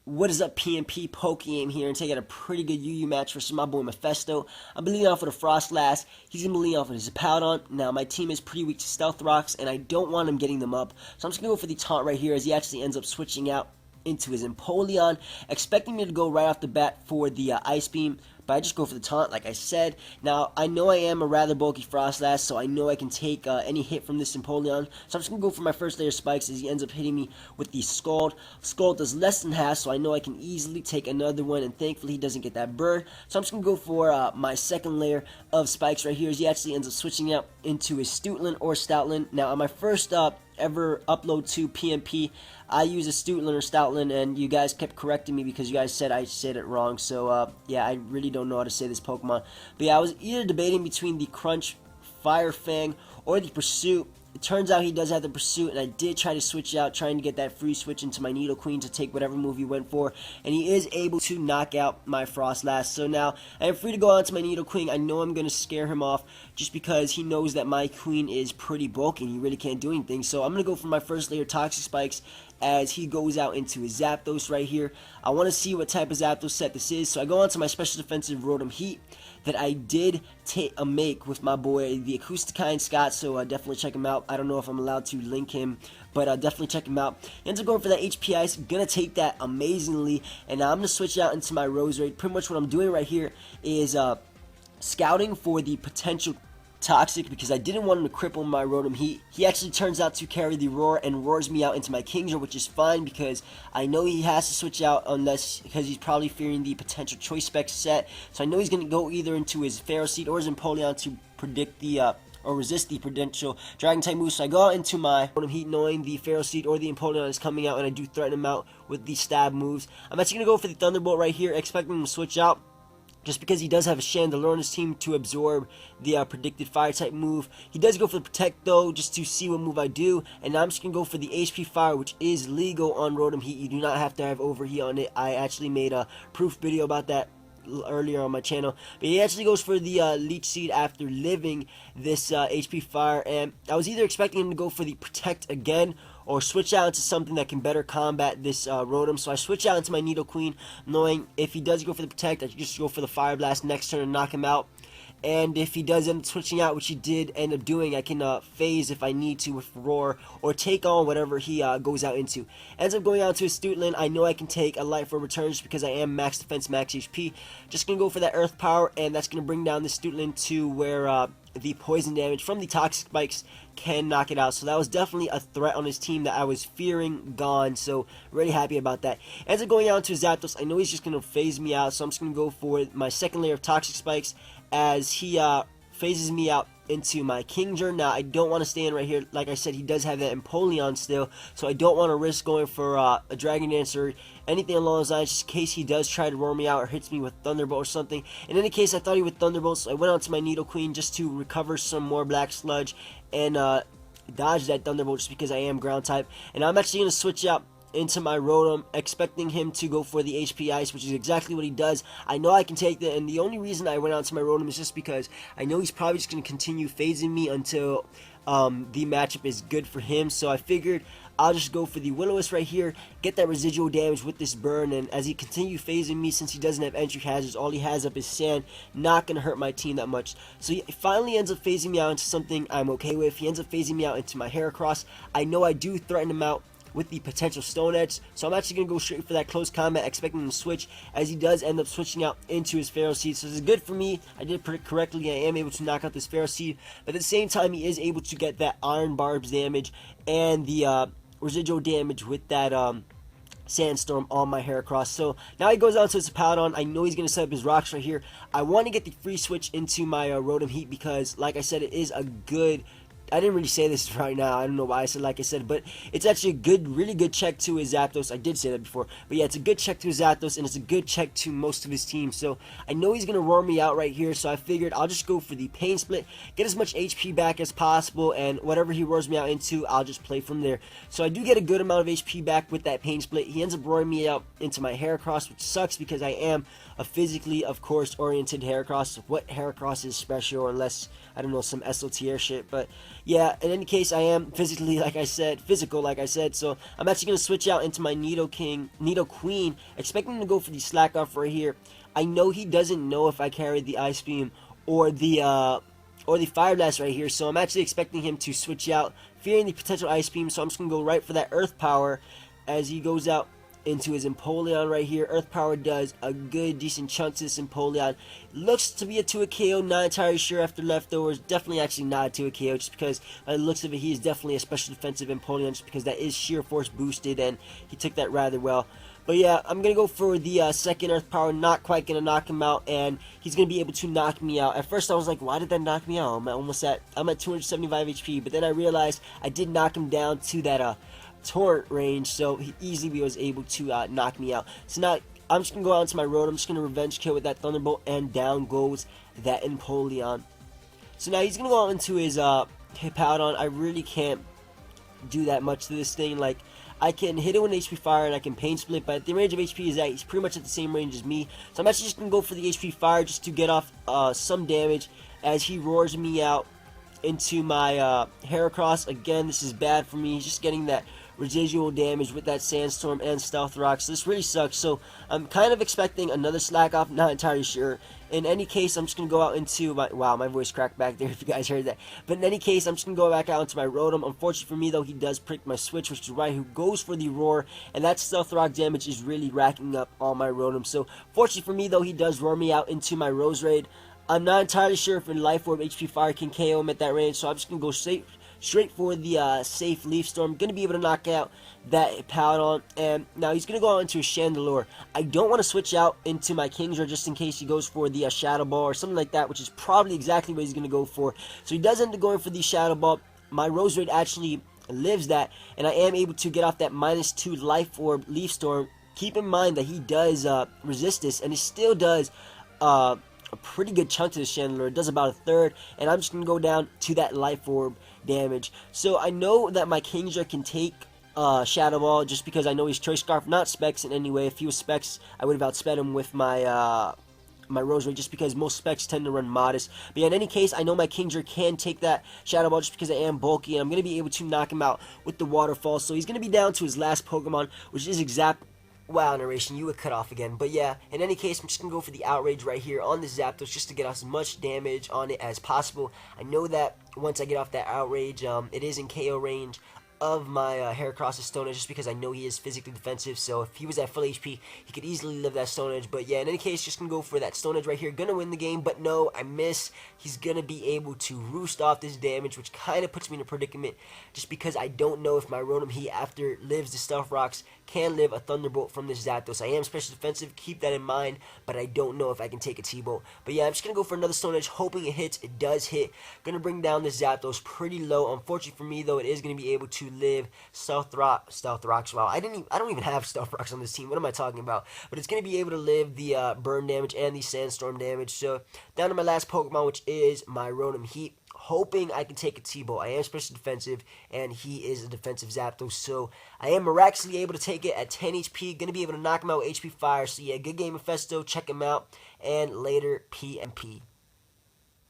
What is up, PMP? PokeAim here, and taking a pretty good UU match versus my boy Mefesto. I'm leading off with a Frostlass. He's going to be leading off with his Hippowdon. Now, my team is pretty weak to Stealth Rocks, and I don't want him getting them up. So I'm just going to go for the taunt right here, as he actually ends up switching out into his Empoleon, expecting me to go right off the bat for the Ice Beam. But I just go for the taunt, like I said. Now, I know I am a rather bulky Frostlass, so I know I can take any hit from this Empoleon. So I'm just going to go for my first layer spikes as he ends up hitting me with the Scald. Scald does less than half, so I know I can easily take another one, and thankfully he doesn't get that burn. So I'm just going to go for my second layer of spikes right here as he actually ends up switching out into his Stoutland or Stoutland. Now, on my first ever upload to PMP, I use a Stoutland or Stoutland, and you guys kept correcting me because you guys said I said it wrong. So yeah, I really don't know how to say this Pokemon. But yeah, I was either debating between the Crunch, Fire Fang, or the Pursuit. It turns out he does have the Pursuit, and I did try to switch out, trying to get that free switch into my Nidoqueen to take whatever move he went for, and he is able to knock out my Frostlass. So now I am free to go on to my Nidoqueen. I know I'm going to scare him off just because he knows that my Queen is pretty bulky and he really can't do anything. So I'm going to go for my first layer Toxic Spikes as he goes out into his Zapdos right here. I want to see what type of Zapdos set this is, so I go on to my Special Defensive Rotom Heat that I did make with my boy, the Acousticine Scott, so definitely check him out. I don't know if I'm allowed to link him, but definitely check him out. He ends up going for that HP Ice, gonna take that amazingly, and now I'm gonna switch out into my Roserade. Pretty much what I'm doing right here is scouting for the potential Toxic because I didn't want him to cripple my Rotom Heat. He actually turns out to carry the Roar and roars me out into my Kingdra, which is fine because I know he has to switch out because he's probably fearing the potential Choice Spec set. So I know he's going to go either into his Ferroseed or his Empoleon to predict the or resist the potential Dragon type move. So I go out into my Rotom Heat knowing the Ferroseed or the Empoleon is coming out, and I do threaten him out with the stab moves. I'm actually going to go for the Thunderbolt right here, expecting him to switch out, just because he does have a Chandelure on his team to absorb the predicted fire type move. He does go for the Protect though, just to see what move I do, and now I'm just going to go for the HP Fire, which is legal on Rotom Heat. You do not have to have Overheat on it. I actually made a proof video about that earlier on my channel, but he actually goes for the Leech Seed after living this HP Fire, and I was either expecting him to go for the Protect again or switch out into something that can better combat this Rotom. So I switch out into my Nidoqueen, knowing if he does go for the Protect, I can just go for the Fire Blast next turn and knock him out. And if he does end up switching out, which he did end up doing, I can phase if I need to with Roar or take on whatever he goes out into. Ends up going out to his Stoutland. I know I can take a Light for return just because I am max defense, max HP. Just going to go for that Earth Power, and that's going to bring down the Stoutland to where the poison damage from the Toxic Spikes can knock it out. So that was definitely a threat on his team that I was fearing gone. So really happy about that. Ends up going out to Zapdos. I know he's just going to phase me out, so I'm just going to go for my second layer of Toxic Spikes as he phases me out into my Kingdra. Now, I don't want to stay in right here. Like I said, he does have that Empoleon still, so I don't want to risk going for a Dragon Dance or anything along those lines, just in case he does try to roar me out or hits me with Thunderbolt or something. In any case, I thought he would Thunderbolt, so I went on to my Nidoqueen just to recover some more Black Sludge and dodge that Thunderbolt just because I am Ground type. And I'm actually going to switch out into my Rotom, expecting him to go for the HP Ice, which is exactly what he does. I know I can take that, and the only reason I went out to my Rotom is just because I know he's probably just going to continue phasing me until the matchup is good for him. So I figured I'll just go for the Will-O-Wisp right here, get that residual damage with this burn, and as he continues phasing me, since he doesn't have entry hazards, all he has up is sand, not going to hurt my team that much. So he finally ends up phasing me out into something I'm okay with. He ends up phasing me out into my Heracross. I know I do threaten him out with the potential Stone Edge, so I'm actually going to go straight for that close combat, expecting him to switch, as he does end up switching out into his Ferroseed. So this is good for me. I did predict correctly. I am able to knock out this Ferroseed, but at the same time, he is able to get that Iron Barbs damage and the residual damage with that Sandstorm on my Heracross. So now he goes on to his Hippowdon. I know he's going to set up his rocks right here. I want to get the free switch into my Rotom Heat because, like I said, it is a good... I didn't really say this right now. I don't know why I said like I said, but it's actually a good, really good check to his Zapdos. I did say that before, but yeah, it's a good check to his Zapdos, and it's a good check to most of his team. So I know he's going to roar me out right here, so I figured I'll just go for the Pain Split, get as much HP back as possible, and whatever he roars me out into, I'll just play from there. So I do get a good amount of HP back with that Pain Split. He ends up roaring me out into my Heracross, which sucks because I am a physically, of course, oriented Heracross. What Heracross is special, unless, I don't know, some SLTR shit, but yeah, in any case, I am physically, like I said, physical, like I said. So I'm actually gonna switch out into my Nido Queen, expecting him to go for the Slack Off right here. I know he doesn't know if I carry the Ice Beam or the Fire Blast right here, so I'm actually expecting him to switch out, fearing the potential Ice Beam. So I'm just gonna go right for that Earth Power as he goes out into his Empoleon right here. Earth Power does a good, decent chunk to this Empoleon. Looks to be a 2 KO, not entirely sure after leftovers. Definitely actually not a 2 KO, just because by the looks of it, he is definitely a special defensive Empoleon, just because that is Sheer Force boosted, and he took that rather well. But yeah, I'm going to go for the second Earth Power, not quite going to knock him out, and he's going to be able to knock me out. At first I was like, why did that knock me out? I'm at 275 HP, but then I realized I did knock him down to that torrent range, so he easily was able to knock me out. So now I'm just gonna go out into my road. I'm just gonna revenge kill with that Thunderbolt, and down goes that Empoleon. So now he's gonna go out into his Hippowdon. I really can't do that much to this thing. Like, I can hit it with an HP Fire and I can Pain Split, but the range of HP is that he's pretty much at the same range as me. So I'm actually just gonna go for the HP Fire just to get off some damage as he roars me out into my Heracross. Again, this is bad for me. He's just getting that residual damage with that Sandstorm and Stealth Rock, so this really sucks. So I'm kind of expecting another Slack Off, not entirely sure. In any case, I'm just going to go out into my... Wow, my voice cracked back there if you guys heard that. But in any case, I'm just going to go back out into my Rotom. Unfortunately for me, though, he does prick my Switch, which is why he goes for the Roar, and that Stealth Rock damage is really racking up on my Rotom. So fortunately for me, though, he does roar me out into my Roserade. I'm not entirely sure if in Life Orb HP Fire can KO him at that range, so I'm just going to go straight for the safe Leaf Storm. Going to be able to knock out that Powdon, and now he's going to go out into a Chandelure. I don't want to switch out into my Kingdra just in case he goes for the Shadow Ball or something like that, which is probably exactly what he's going to go for. So he does end up going for the Shadow Ball. My Roserade actually lives that, and I am able to get off that -2 Life Orb Leaf Storm. Keep in mind that he does resist this, and he still does a pretty good chunk to the Chandelure. It does about a third, and I'm just going to go down to that Life Orb damage. So I know that my Kingdra can take Shadow Ball just because I know he's Choice Scarf, not Specs in any way. If he was Specs, I would have outsped him with my my Roserade, just because most Specs tend to run Modest. But yeah, in any case, I know my Kingdra can take that Shadow Ball just because I am bulky, and I'm going to be able to knock him out with the Waterfall. So he's going to be down to his last Pokemon, which is exact... Wow, narration, you would cut off again. But yeah, in any case, I'm just going to go for the Outrage right here on the Zapdos just to get as much damage on it as possible. I know that once I get off that Outrage, it is in KO range of my Heracross's Stone Edge, just because I know he is physically defensive. So if he was at full HP, he could easily live that Stone Edge. But yeah, in any case, just going to go for that Stone Edge right here. Going to win the game, but no, I miss. He's going to be able to roost off this damage, which kind of puts me in a predicament, just because I don't know if my Rotom Heat, after lives the Stealth Rocks, can live a Thunderbolt from this Zapdos. I am special defensive, keep that in mind, but I don't know if I can take a T-Bolt. But yeah, I'm just going to go for another Stone Edge, hoping it hits. It does hit. Going to bring down this Zapdos pretty low. Unfortunately for me, though, it is going to be able to live Stealth Rocks. Wow, I don't even have Stealth Rocks on this team. What am I talking about? But it's going to be able to live the burn damage and the Sandstorm damage. So down to my last Pokemon, which is my Rotom Heat. Hoping I can take a T-Bolt. I am special defensive, and he is a defensive Zapdos, so I am miraculously able to take it at 10 HP. Going to be able to knock him out with HP Fire. So yeah, good game, Mefesto. Check him out, and later, PMP.